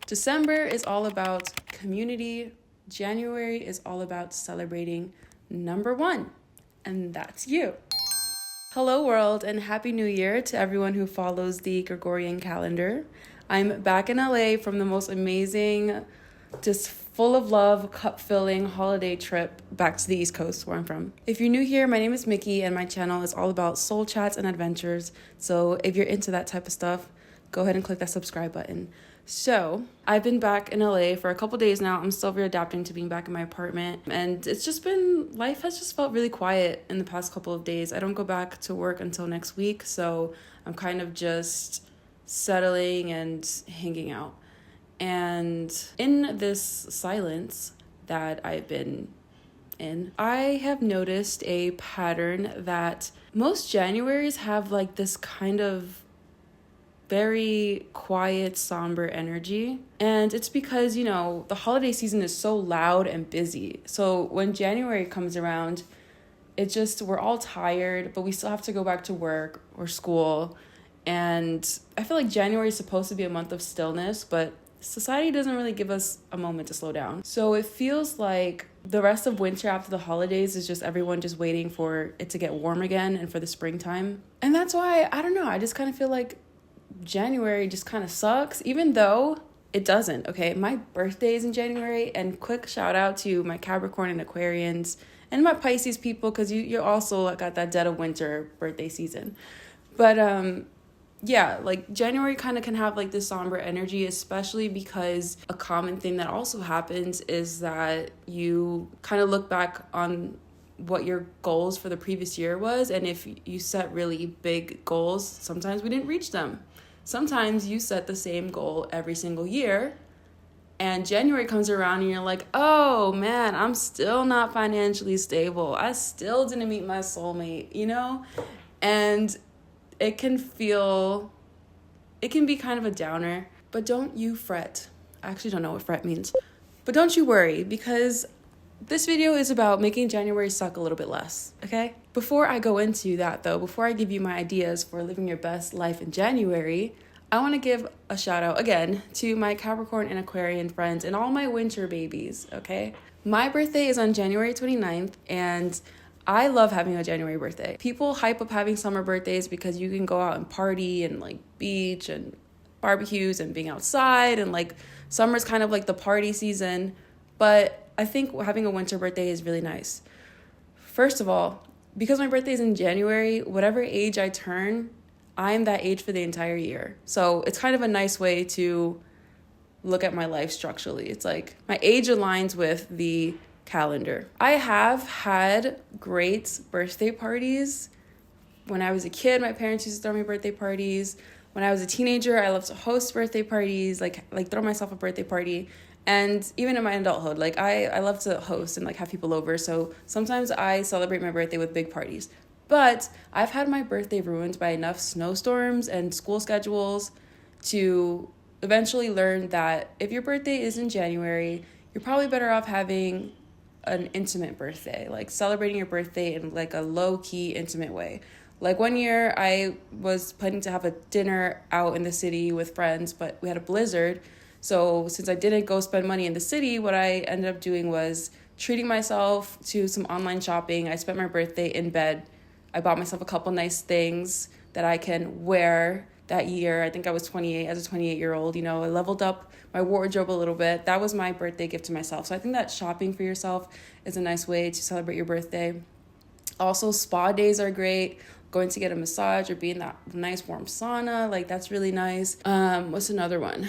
December is all about community. January is all about celebrating number one, and that's you. Hello world, and Happy New Year to everyone who follows the Gregorian calendar. I'm back in LA from the most amazing, just full of love, cup-filling holiday trip back to the East Coast where I'm from. If you're new here, my name is Mickie and my channel is all about soul chats and adventures. So if you're into that type of stuff, go ahead and click that subscribe button. So I've been back in LA for a couple days now. I'm still readapting to being back in my apartment, and it's just been, life has just felt really quiet in the past couple of days. I don't go back to work until next week, so I'm kind of just settling and hanging out. And in this silence that I've been in, I have noticed a pattern that most Januaries have like this kind of very quiet, somber energy. And it's because, you know, the holiday season is so loud and busy. So when January comes around, it just, we're all tired, but we still have to go back to work or school. And I feel like January is supposed to be a month of stillness, but society doesn't really give us a moment to slow down. So it feels like the rest of winter after the holidays is just everyone just waiting for it to get warm again and for the springtime. And that's why, I don't know, I just kind of feel like January just kind of sucks, even though it doesn't. Okay, my birthday is in January, and quick shout out to my Capricorn and Aquarians and my Pisces people, because you also got that dead of winter birthday season. But yeah, like January kind of can have like this somber energy, especially because a common thing that also happens is that you kind of look back on what your goals for the previous year was, and if you set really big goals, sometimes we didn't reach them. Sometimes you set the same goal every single year, and January comes around and you're like, oh man, I'm still not financially stable. I still didn't meet my soulmate, you know? And it can be kind of a downer, but don't you fret. I actually don't know what fret means, but don't you worry, because this video is about making January suck a little bit less, okay? Before I go into that though, before I give you my ideas for living your best life in January, I want to give a shout out again to my Capricorn and Aquarian friends and all my winter babies, okay? My birthday is on January 29th, and I love having a January birthday. People hype up having summer birthdays because you can go out and party and like beach and barbecues and being outside, and like summer's kind of like the party season, but I think having a winter birthday is really nice. First of all, because my birthday is in January, whatever age I turn, I'm that age for the entire year. So it's kind of a nice way to look at my life structurally. It's like my age aligns with the calendar. I have had great birthday parties. When I was a kid, my parents used to throw me birthday parties. When I was a teenager, I loved to host birthday parties, like throw myself a birthday party. And even in my adulthood, like I love to host and like have people over. So sometimes I celebrate my birthday with big parties. But I've had my birthday ruined by enough snowstorms and school schedules to eventually learn that if your birthday is in January, you're probably better off having an intimate birthday, like celebrating your birthday in like a low-key, intimate way. Like one year I was planning to have a dinner out in the city with friends, but we had a blizzard. So since I didn't go spend money in the city, what I ended up doing was treating myself to some online shopping. I spent my birthday in bed. I bought myself a couple nice things that I can wear that year. I think I was 28 as a 28-year-old. You know, I leveled up my wardrobe a little bit. That was my birthday gift to myself. So I think that shopping for yourself is a nice way to celebrate your birthday. Also, spa days are great. Going to get a massage or be in that nice warm sauna, like that's really nice. What's another one?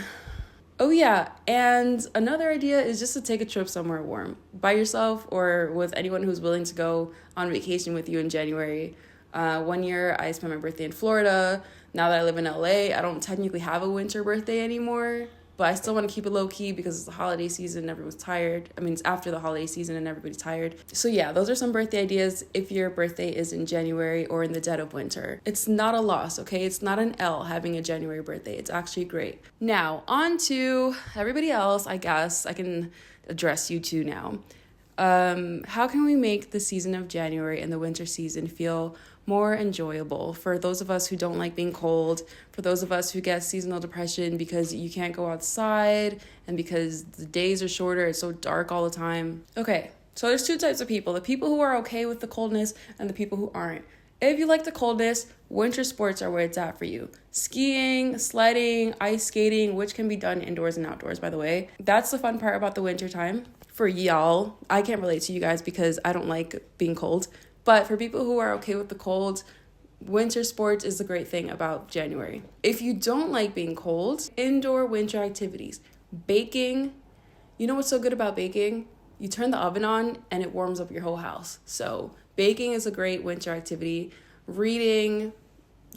Oh yeah, and another idea is just to take a trip somewhere warm by yourself or with anyone who's willing to go on vacation with you in January. One year I spent my birthday in Florida. Now that I live in LA, I don't technically have a winter birthday anymore, but I still want to keep it low key because it's the holiday season and everyone's tired. I mean, it's after the holiday season and everybody's tired. So yeah, those are some birthday ideas if your birthday is in January or in the dead of winter. It's not a loss, okay? It's not an L having a January birthday. It's actually great. Now, on to everybody else. I guess I can address you two now. How can we make the season of January and the winter season feel more enjoyable for those of us who don't like being cold, for those of us who get seasonal depression because you can't go outside and because the days are shorter, it's so dark all the time. Okay, so there's two types of people: the people who are okay with the coldness and the people who aren't. If you like the coldness, winter sports are where it's at for you. Skiing, sledding, ice skating, which can be done indoors and outdoors, by the way. That's the fun part about the winter time. For y'all, I can't relate to you guys because I don't like being cold. But for people who are okay with the cold, winter sports is the great thing about January. If you don't like being cold, indoor winter activities. Baking. You know what's so good about baking? You turn the oven on and it warms up your whole house. So baking is a great winter activity. Reading,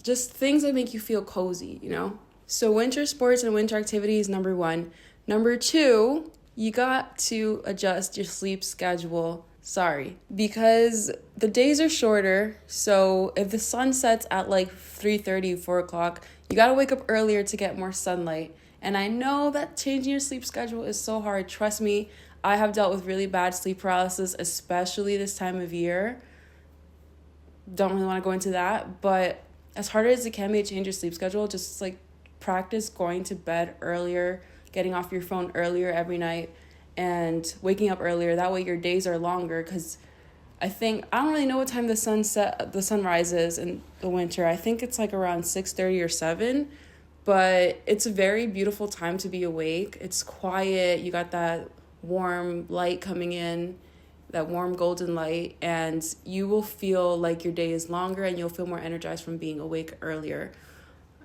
just things that make you feel cozy, you know? So winter sports and winter activities, number one. Number two, you got to adjust your sleep schedule. Sorry, because the days are shorter. So if the sun sets at like 3:30, 4 o'clock, you got to wake up earlier to get more sunlight. And I know that changing your sleep schedule is so hard. Trust me, I have dealt with really bad sleep paralysis, especially this time of year. Don't really want to go into that, but as hard as it can be to change your sleep schedule, just like practice going to bed earlier, getting off your phone earlier every night, and waking up earlier. That way your days are longer, because I don't really know what time the sun rises in the winter. I think it's like around 6:30 or 7, but it's a very beautiful time to be awake. It's quiet. You got that warm light coming in, that warm golden light, and you will feel like your day is longer and you'll feel more energized from being awake earlier.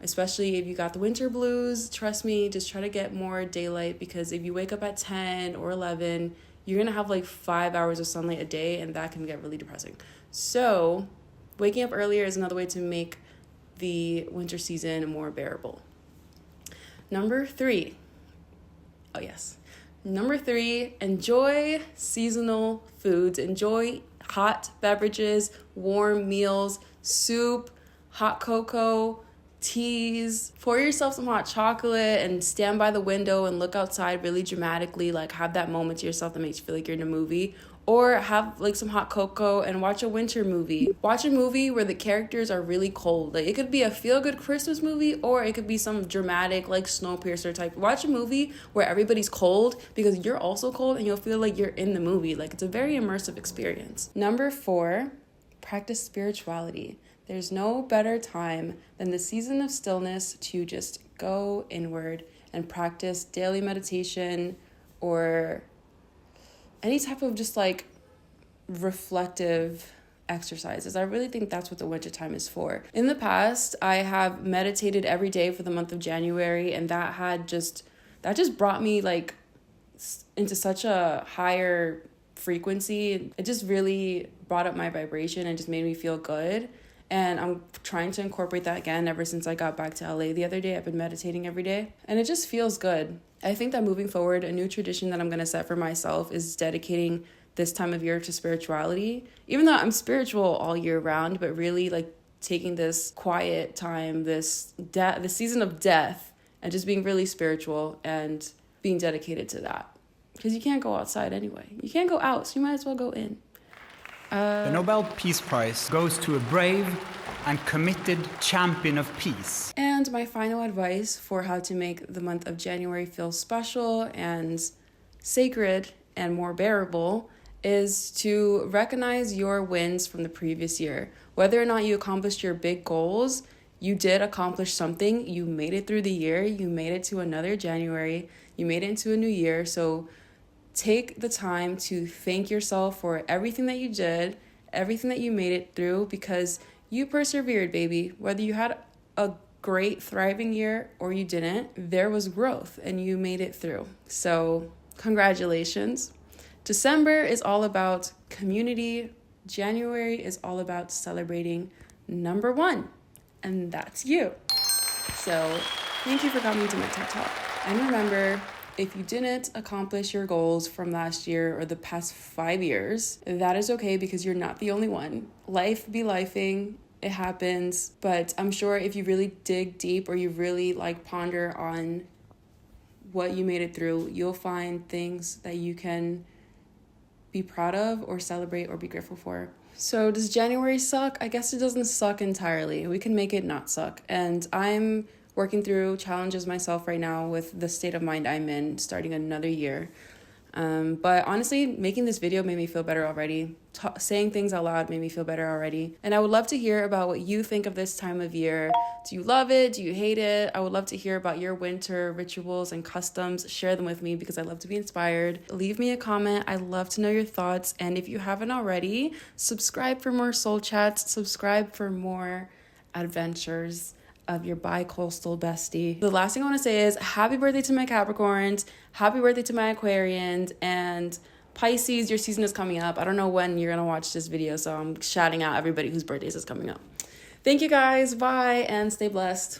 Especially if you got the winter blues, trust me, just try to get more daylight, because if you wake up at 10 or 11, you're going to have like 5 hours of sunlight a day, and that can get really depressing. So waking up earlier is another way to make the winter season more bearable. Number three, enjoy seasonal foods. Enjoy hot beverages, warm meals, soup, hot cocoa, teas. Pour yourself some hot chocolate and stand by the window and look outside really dramatically, like have that moment to yourself that makes you feel like you're in a movie. Or have like some hot cocoa and watch a winter movie. Watch a movie where the characters are really cold. Like it could be a feel-good Christmas movie, or it could be some dramatic like Snowpiercer type. Watch a movie where everybody's cold because you're also cold, and you'll feel like you're in the movie. Like it's a very immersive experience. Number 4, practice spirituality. There's no better time than the season of stillness to just go inward and practice daily meditation or any type of just like reflective exercises. I really think that's what the winter time is for. In the past, I have meditated every day for the month of January, and that just brought me like into such a higher frequency. It just really brought up my vibration and just made me feel good. And I'm trying to incorporate that again ever since I got back to LA the other day. I've been meditating every day, and it just feels good. I think that moving forward, a new tradition that I'm going to set for myself is dedicating this time of year to spirituality. Even though I'm spiritual all year round, but really like taking this quiet time, this season of death, and just being really spiritual and being dedicated to that. Because you can't go outside anyway. You can't go out, so you might as well go in. The Nobel Peace Prize goes to a brave and committed champion of peace. And my final advice for how to make the month of January feel special and sacred and more bearable is to recognize your wins from the previous year. Whether or not you accomplished your big goals, you did accomplish something. You made it through the year. You made it to another January. You made it into a new year. So take the time to thank yourself for everything that you did, everything that you made it through, because you persevered, baby. Whether you had a great, thriving year or you didn't, there was growth and you made it through. So congratulations. December is all about community. January is all about celebrating number 1, and that's you. So thank you for coming to my TED Talk. And remember, if you didn't accomplish your goals from last year or the past 5 years, that is okay, because you're not the only one. Life be lifing. It happens. But I'm sure if you really dig deep or you really like ponder on what you made it through, you'll find things that you can be proud of or celebrate or be grateful for. So does January suck? I guess it doesn't suck entirely. We can make it not suck. And I'm working through challenges myself right now with the state of mind I'm in, starting another year. But honestly, making this video made me feel better already. Saying things out loud made me feel better already. And I would love to hear about what you think of this time of year. Do you love it? Do you hate it? I would love to hear about your winter rituals and customs. Share them with me because I love to be inspired. Leave me a comment. I love to know your thoughts. And if you haven't already, subscribe for more soul chats. Subscribe for more adventures of your bi-coastal bestie. The last thing I want to say is happy birthday to my Capricorns, happy birthday to my Aquarians, and Pisces, your season is coming up. I don't know when you're gonna watch this video, so I'm shouting out everybody whose birthdays is coming up. Thank you guys, bye, and stay blessed.